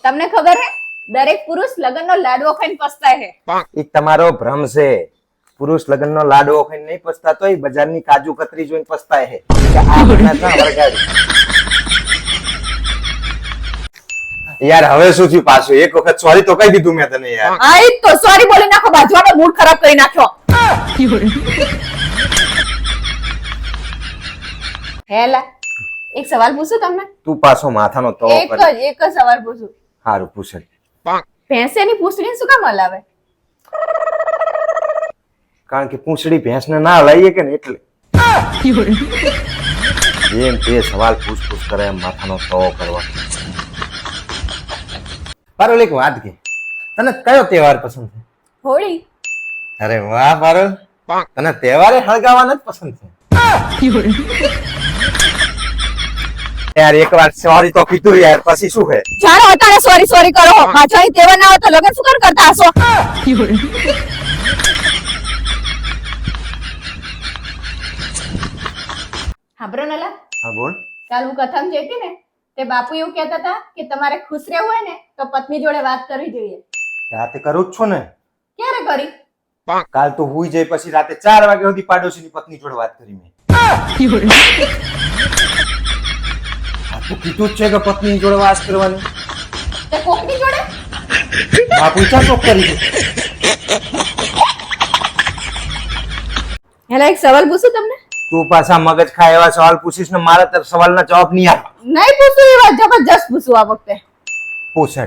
તમને ખબર હે દરેક પુરુષ લગ્નનો લાડવો ખાઈને પસ્તાય હે. એ તમારો ભ્રમ છે. પુરુષ લગ્નનો લાડવો ખાઈને નહીં પસ્તાતો, એ બજારની કાજુ કતરી જોઈને પસ્તાય છે કે આ મને ક્યાં વળગાડી. યાર હવે શું થયું પાછું? એક વખત સોરી તો કહી દીધું મેં તને યાર. હા ઈ તો સોરી બોલી નાખો, બાજવાનો મૂડ ખરાબ કરી નાખ્યો. હેલા એક સવાલ પૂછું તમને? તું પાછો માથાનો તો એક જ સવાલ પૂછું. હારું પૂછે. ભેંસેની પૂંછડીને શું કામ હલાવે? કારણ કે પૂંછડી ભેંસને ના હલાઈએ કે ને એટલે. જેમ તે સવાલ પૂછ કરે એમ માથાનો તો કરવા. પારુલ એક વાત કે, તને કયો તહેવાર પસંદ છે? હોળી. અરે વાહ પારુલ, તને તહેવારે હળગાવાના જ પસંદ છે. યાર એકવાર સોરી તો કીધું યાર, પછી શું છે? જાણો અત્યારે સોરી સોરી કરો, પાછો અહીં તહેવાર ના હોય તો લગન શું કરતા હશો? હાંભળો નલા, હા બોલ. કાલ હું કથામાં જઈ હતી ને તે બાપુ એવું કહેતા હતા કે તમારે ખુશ રહેવું હોય ને તો પત્ની જોડે વાત કરવી જોઈએ. રાતે કરું જ છું ને. ક્યારે કરી? કાલ તો હુઈ જાય પછી રાતે 4 વાગ્યા સુધી પાડોશીની પત્ની જોડે વાત કરી મેં. તું કીધું જ છે કે પત્ની જોડે વાત કરવાની. તે કોકની જોડે? બાપુ ચા ચોક કરી દે. હેલા એક સવાલ પૂછું તમને? તું પાછા મગજ ખાય એવા સવાલ પૂછીશ ને મારા તારા સવાલના જવાબ નહીં આપવા. નહીં પૂછું, એ વાત જબરજસ્ત પૂછું આ વખતે. પૂછ.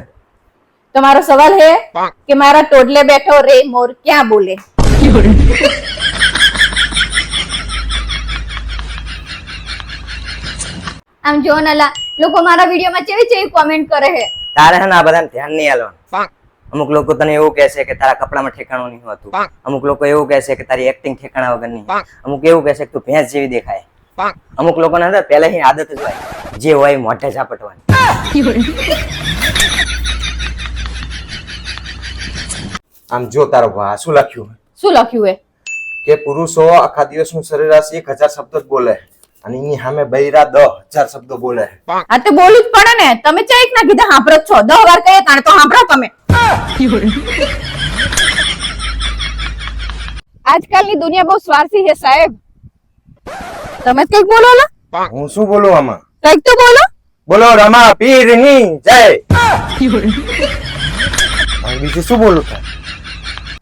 તમારો સવાલ હે કે મારા ટોડલે બેઠો રે મોર ક્યાં બોલે? આમ જો નલા, લોકો મારા વિડિયોમાં કેવી કોમેન્ટ કરે છે. તારે હે ને આ બધાને ધ્યાન નહીં આલવાનું. અમુક લોકો તને એવું કહેશે કે તારા કપડામાં ઠેકાણું નહીં હોતું. અમુક લોકો એવું કહેશે કે તારી એક્ટિંગ ઠેકાણા વગરની. અમુક એવું કહેશે કે તું ભેંસ જેવી દેખાય. અમુક લોકોને અંદર પહેલાથી આદત જ હોય જે હોય મોઢે ઝાપટવાની. આમ જો તારો ભા શું લખ્યું? શું લખ્યું હે? કે પુરુષો આખા દિવસનું સરેરાશ 1000 શબ્દ જ બોલે અને એની સામે બૈરા 10,000 શબ્દો બોલે. આ તો બોલવું જ પડે ને. તમે ચાઈક ના કીધા સાંભળો જ છો, 10 વાર કહીએ તાણે તો સાંભળો તમે. આજકાલની દુનિયા બહુ સ્વાર્થી છે સાહેબ. તમે કઈક બોલો ને. હું શું બોલું આમાં? કઈક તો બોલો. બોલો રમા પીરની જય. બીજું શું બોલું?